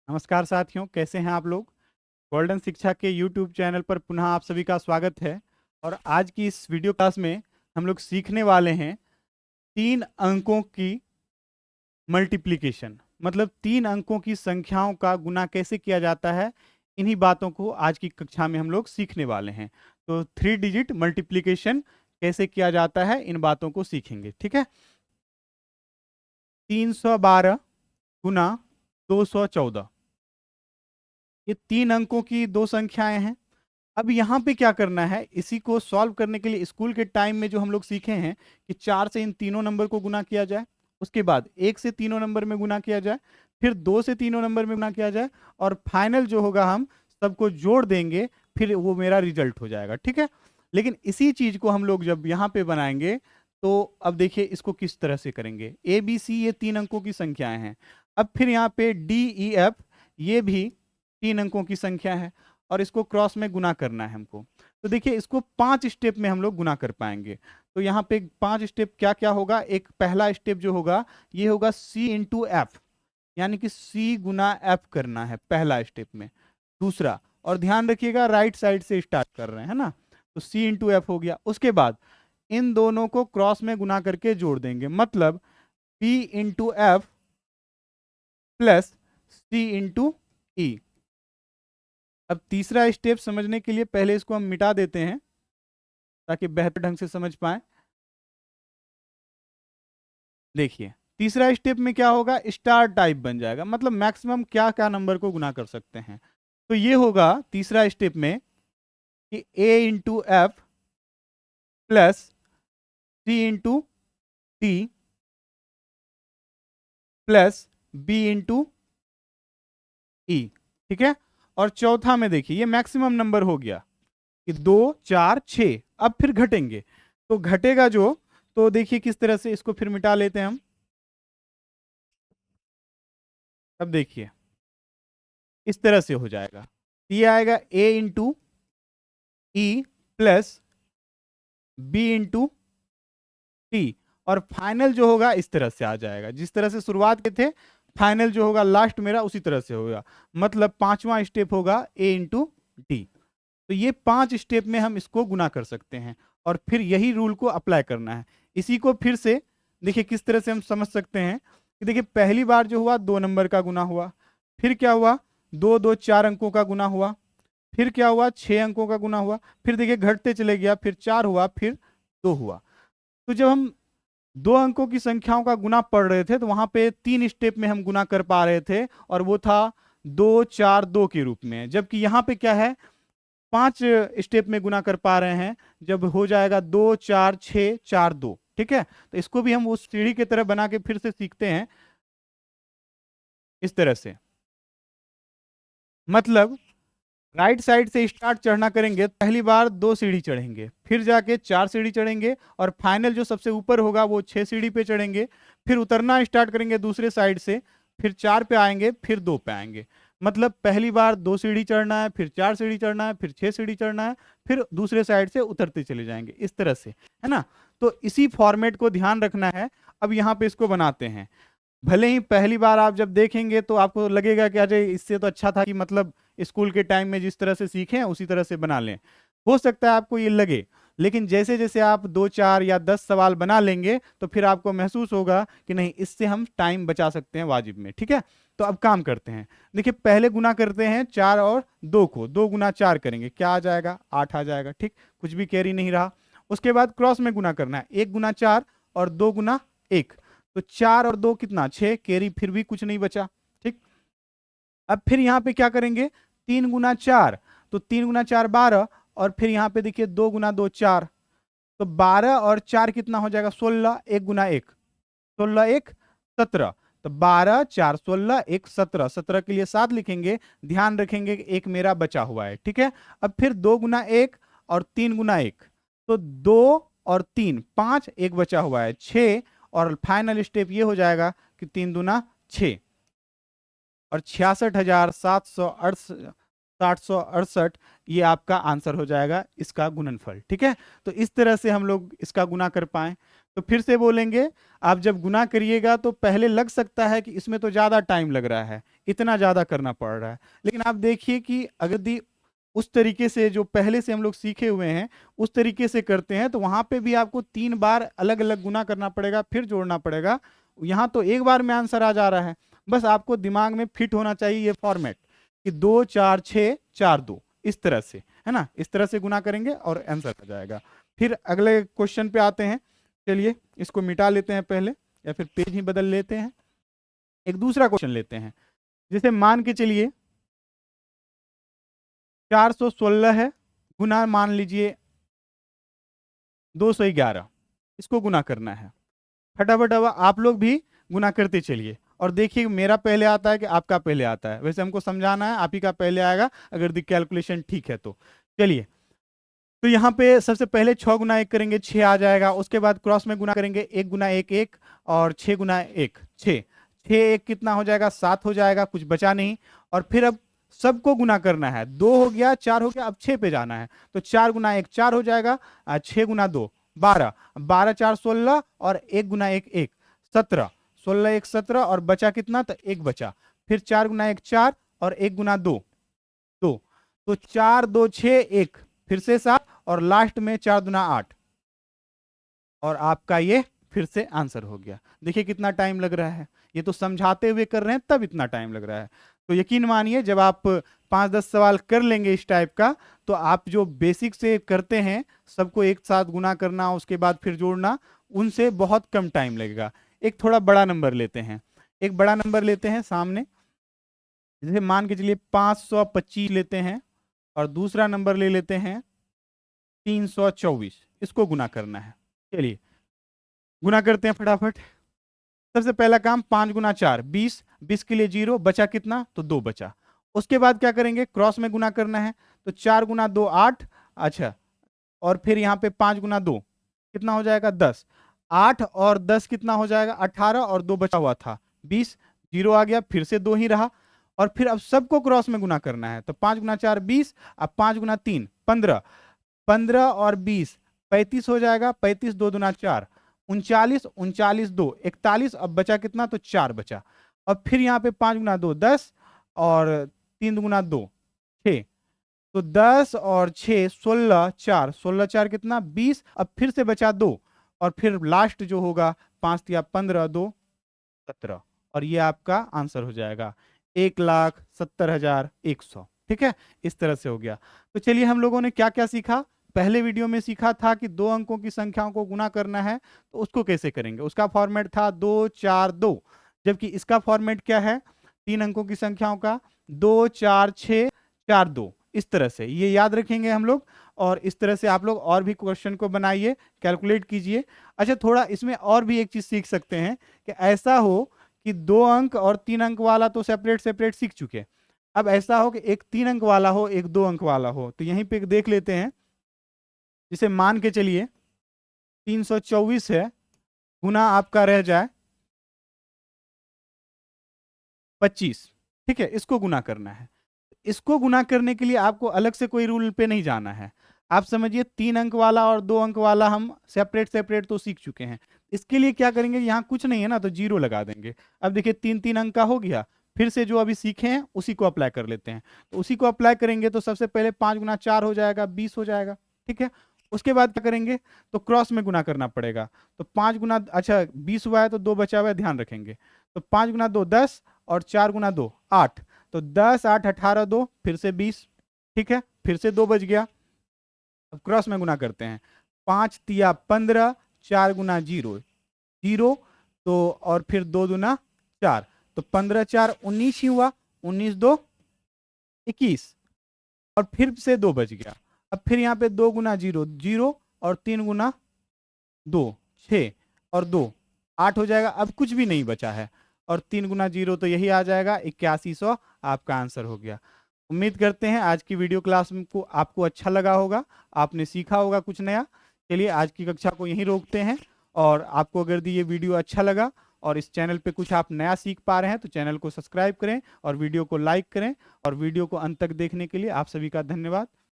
नमस्कार साथियों, कैसे हैं आप लोग। गोल्डन शिक्षा के यूट्यूब चैनल पर पुनः आप सभी का स्वागत है। और आज की इस वीडियो क्लास में हम लोग सीखने वाले हैं 3 अंकों की मल्टीप्लिकेशन, मतलब 3 अंकों की संख्याओं का गुना कैसे किया जाता है। इन्हीं बातों को आज की कक्षा में हम लोग सीखने वाले हैं। तो 3 डिजिट मल्टीप्लिकेशन कैसे किया जाता है, इन बातों को सीखेंगे। ठीक है। 312 गुना 214, ये 3 अंकों की दो संख्याएं हैं। अब यहाँ पे क्या करना है, इसी को सॉल्व करने के लिए स्कूल के टाइम में जो हम लोग सीखे हैं कि 4 से इन तीनों नंबर को गुना किया जाए, उसके बाद 1 से तीनों नंबर में गुना किया जाए, फिर 2 से तीनों नंबर में गुना किया जाए, और फाइनल जो होगा हम सबको जोड़ देंगे, फिर वो मेरा रिजल्ट हो जाएगा। ठीक है। लेकिन इसी चीज को हम लोग जब यहाँ पे बनाएंगे तो अब देखिए इसको किस तरह से करेंगे। ए बी सी ये 3 अंकों की संख्याएं हैं। अब फिर यहाँ पे डी ई एफ ये भी 3 अंकों की संख्या है, और इसको क्रॉस में गुना करना है हमको। तो देखिए इसको 5 स्टेप में हम लोग गुना कर पाएंगे। तो यहाँ पे 5 स्टेप क्या क्या होगा। एक पहला स्टेप जो होगा ये होगा C इंटू एफ, यानी कि C गुना एफ करना है पहला स्टेप में। दूसरा, और ध्यान रखिएगा राइट साइड से स्टार्ट कर रहे हैं, है ना। तो C इंटू एफ हो गया। उसके बाद इन दोनों को क्रॉस में गुना करके जोड़ देंगे, मतलब P into F plus C into E. अब तीसरा स्टेप समझने के लिए पहले इसको हम मिटा देते हैं ताकि बेहतर ढंग से समझ पाए। देखिए तीसरा स्टेप में क्या होगा, स्टार टाइप बन जाएगा, मतलब मैक्सिमम क्या क्या नंबर को गुना कर सकते हैं। तो ये होगा तीसरा स्टेप में कि A into F plus C into T plus B into E. ठीक है। और चौथा में देखिए ये मैक्सिमम नंबर हो गया कि 2 4 6। अब फिर घटेंगे, तो घटेगा जो, तो देखिए किस तरह से इसको फिर मिटा लेते हैं हम। अब देखिए इस तरह से हो जाएगा। ये आएगा A into E plus B into T, और फाइनल जो होगा इस तरह से आ जाएगा। जिस तरह से शुरुआत के थे, फाइनल जो होगा लास्ट मेरा उसी तरह से होगा। मतलब 5वां स्टेप होगा A इंटू डी। तो ये 5 स्टेप में हम इसको गुना कर सकते हैं, और फिर यही रूल को अप्लाई करना है। इसी को फिर से देखिए किस तरह से हम समझ सकते हैं कि देखिए पहली बार जो हुआ 2 नंबर का गुना हुआ, फिर क्या हुआ 2 2 4 अंकों का गुना हुआ, फिर क्या हुआ 6 अंकों का गुना हुआ, फिर देखिए घटते चले गया, फिर 4 हुआ, फिर 2 हुआ। तो जब हम 2 अंकों की संख्याओं का गुना पढ़ रहे थे तो वहां पे 3 स्टेप में हम गुना कर पा रहे थे, और वो था 2 4 2 के रूप में। जबकि यहाँ पे क्या है, 5 स्टेप में गुना कर पा रहे हैं, जब हो जाएगा 2 4 6 4 2। ठीक है। तो इसको भी हम उस सीढ़ी की तरह बना के फिर से सीखते हैं इस तरह से। मतलब राइट साइड से स्टार्ट चढ़ना करेंगे, पहली बार 2 सीढ़ी चढ़ेंगे, फिर जाके 4 सीढ़ी चढ़ेंगे, और फाइनल जो सबसे ऊपर होगा वो 6 सीढ़ी पे चढ़ेंगे। फिर उतरना स्टार्ट करेंगे दूसरे साइड से, फिर 4 पे आएंगे, फिर 2 पे आएंगे। मतलब पहली बार 2 सीढ़ी चढ़ना है, फिर 4 सीढ़ी चढ़ना है, फिर 6 सीढ़ी चढ़ना है, फिर दूसरे साइड से उतरते चले जाएंगे इस तरह से, है ना। तो इसी फॉर्मेट को ध्यान रखना है। अब यहाँ पे इसको बनाते हैं। भले ही पहली बार आप जब देखेंगे तो आपको लगेगा कि अरे इससे तो अच्छा था कि मतलब स्कूल के टाइम में जिस तरह से सीखे हैं उसी तरह से बना लें। हो सकता है आपको ये लगे, लेकिन जैसे जैसे आप 2 4 या 10 सवाल बना लेंगे तो फिर आपको महसूस होगा कि नहीं, इससे हम टाइम बचा सकते हैं वाजिब में। ठीक है। तो अब काम करते हैं। देखिए पहले गुना करते हैं 4 और 2 को, 2 गुना 4 करेंगे, क्या आ जाएगा 8 आ जाएगा। ठीक, कुछ भी कैरी नहीं रहा। उसके बाद क्रॉस में गुना करना है, 1 गुना 4 और 2 गुना 1। तो 4 और 2 कितना 6, कैरी फिर भी कुछ नहीं बचा। ठीक। अब फिर यहाँ पे क्या करेंगे, 3 गुना 4, तो 3 गुना 4 12, और फिर यहाँ पे देखिए 2 गुना 2 4, तो 12 और 4 कितना हो जाएगा 16, 1 गुना 1 16 1 17। तो 12 4 16 1 17, 17 के लिए 7 लिखेंगे। ध्यान रखेंगे कि एक मेरा बचा हुआ है। ठीक है। अब फिर 2 गुना 1 और 3 गुना 1, तो 2 और 3 5, एक बचा हुआ है 6, और फाइनल स्टेप ये हो जाएगा कि 3 दूना 6, और 66,768 ये आपका आंसर हो जाएगा, इसका गुणनफल। ठीक है। तो इस तरह से हम लोग इसका गुना कर पाए। तो फिर से बोलेंगे, आप जब गुना करिएगा तो पहले लग सकता है कि इसमें तो ज्यादा टाइम लग रहा है, इतना ज़्यादा करना पड़ रहा है। लेकिन आप देखिए कि अगर यदि उस तरीके से जो पहले से हम लोग सीखे हुए हैं उस तरीके से करते हैं तो वहाँ पे भी आपको 3 बार अलग-अलग गुना करना पड़ेगा, फिर जोड़ना पड़ेगा। यहाँ तो एक बार में आंसर आ जा रहा है। बस आपको दिमाग में फिट होना चाहिए ये फॉर्मेट कि 2 4 6 4 2 इस तरह से, है ना? इस तरह से गुना करेंगे और आंसर आ जाएगा। फिर अगले क्वेश्चन पे आते हैं। चलिए इसको मिटा लेते हैं पहले या फिर पेज ही बदल लेते हैं। एक दूसरा क्वेश्चन लेते हैं। जैसे मान के चलिए 416 है, गुना मान लीजिए 211, इसको गुना करना है। फटाफट अब आप लोग भी गुना करते चलिए और देखिए मेरा पहले आता है कि आपका पहले आता है। वैसे हमको समझाना है, आप ही का पहले आएगा अगर दी कैलकुलेशन ठीक है तो। चलिए, तो यहाँ पे सबसे पहले 6 गुना 1 करेंगे 6 आ जाएगा। उसके बाद क्रॉस में गुना करेंगे 1 गुना 1 1 और 6 गुना 1 6। 6 1 कितना हो जाएगा? 7 हो जाएगा, कुछ बचा नहीं। और फिर अब सबको गुना करना है। 2 हो गया, 4 हो गया, अब 6 पे जाना है। तो 4 गुना 1 4 हो जाएगा, 6 गुना 2 12, 12 4 16 और 1 गुना 1 1 17, 16 1 17 और बचा कितना? तो 1 बचा। फिर 4 गुना 1 4 और 1 गुना 2 2, तो 4 2 6 1, फिर से 7 और लास्ट में 4 दुना 8 और आपका ये फिर से आंसर हो गया। देखिए कितना टाइम लग रहा है, ये तो समझाते हुए कर रहे हैं तब इतना टाइम लग रहा है। तो यकीन मानिए जब आप 5-10 सवाल कर लेंगे इस टाइप का तो आप जो बेसिक से करते हैं सबको एक साथ गुना करना उसके बाद फिर जोड़ना, उनसे बहुत कम टाइम लगेगा। एक थोड़ा बड़ा नंबर लेते हैं, एक बड़ा नंबर लेते हैं सामने। जैसे मान के चलिए 525 लेते हैं और दूसरा नंबर ले लेते हैं 324, इसको गुना करना है। चलिए गुना करते हैं फटाफट। सबसे पहला काम 5 गुना 4 20, 20 के लिए 0 बचा कितना? तो 2 बचा। उसके बाद क्या करेंगे? क्रॉस में गुना करना है। तो 4 गुना 2 8, अच्छा, और फिर यहाँ पे 5 गुना 2 कितना हो जाएगा? 10। 8 और 10 कितना हो जाएगा? 18 और 2 बचा हुआ था 20, 0 आ गया, फिर से 2 ही रहा। और फिर अब सबको क्रॉस में गुना करना है। तो 5 गुना 4 20, अब 5 गुना 3 15, 15 और 20 35 हो जाएगा। 35 2 दुना 4 39, 39 2 41, अब बचा कितना? तो 4 बचा। और फिर यहाँ पे 5 गुना 2 10 और 3 गुना 2 6, तो 10 और 6 16 4 16 4 कितना? 20, अब फिर से बचा 2 और फिर लास्ट जो होगा 5 या 15 2 17 और ये आपका आंसर हो जाएगा 1,70,100। ठीक है, इस तरह से हो गया। तो चलिए हम लोगों ने क्या क्या सीखा? पहले वीडियो में सीखा था कि 2 अंकों की संख्याओं को गुना करना है तो उसको कैसे करेंगे। उसका फॉर्मेट था 2 4 2, जबकि इसका फॉर्मेट क्या है? 3 अंकों की संख्याओं का 2 4 6 4 2, इस तरह से ये याद रखेंगे हम लोग। और इस तरह से आप लोग और भी क्वेश्चन को बनाइए, कैलकुलेट कीजिए। अच्छा, थोड़ा इसमें और भी एक चीज सीख सकते हैं कि ऐसा हो कि 2 अंक और 3 अंक वाला तो सेपरेट सेपरेट सीख चुके, अब ऐसा हो कि एक 3 अंक वाला हो एक 2 अंक वाला हो। तो यहीं पे देख लेते हैं। जिसे मान के चलिए 324 है, गुना आपका रह जाए 25। ठीक है, इसको गुना करना है। इसको गुना करने के लिए आपको अलग से कोई रूल पे नहीं जाना है। आप समझिए 3 अंक वाला और 2 अंक वाला हम सेपरेट सेपरेट तो सीख चुके हैं। इसके लिए क्या करेंगे? यहाँ कुछ नहीं है ना, तो 0 लगा देंगे। अब देखिए 3 अंक का हो गया, फिर से जो अभी सीखे हैं उसी को अप्लाई कर लेते हैं। तो उसी को अप्लाई करेंगे तो सबसे पहले 5 गुना 4 हो जाएगा 20 हो जाएगा। ठीक है, उसके बाद क्या करेंगे? तो क्रॉस में गुना करना पड़ेगा। तो 5 गुना, अच्छा 20 हुआ है तो 2 बचा हुआ है, ध्यान रखेंगे। तो 5 गुना 2 10 और 4 गुना 2 8, तो 10 8 18 2 फिर से 20। ठीक है, फिर से 2 बच गया। अब क्रॉस में गुना करते हैं। 5 तिया 15, 4 गुना 0 0, तो और फिर 2 दुना 4, तो 15 4 19 ही हुआ, 19 2 21 और फिर से 2 बच गया। अब फिर यहाँ पे 2 गुना 0 0 और 3 गुना 2 6 और 2 8 हो जाएगा। अब कुछ भी नहीं बचा है और 3 गुना 0 तो यही आ जाएगा 8100, आपका आंसर हो गया। उम्मीद करते हैं आज की वीडियो क्लास को आपको अच्छा लगा होगा, आपने सीखा होगा कुछ नया। चलिए आज की कक्षा को यहीं रोकते हैं और आपको अगर ये वीडियो अच्छा लगा और इस चैनल पे कुछ आप नया सीख पा रहे हैं तो चैनल को सब्सक्राइब करें और वीडियो को लाइक करें। और वीडियो को अंत तक देखने के लिए आप सभी का धन्यवाद।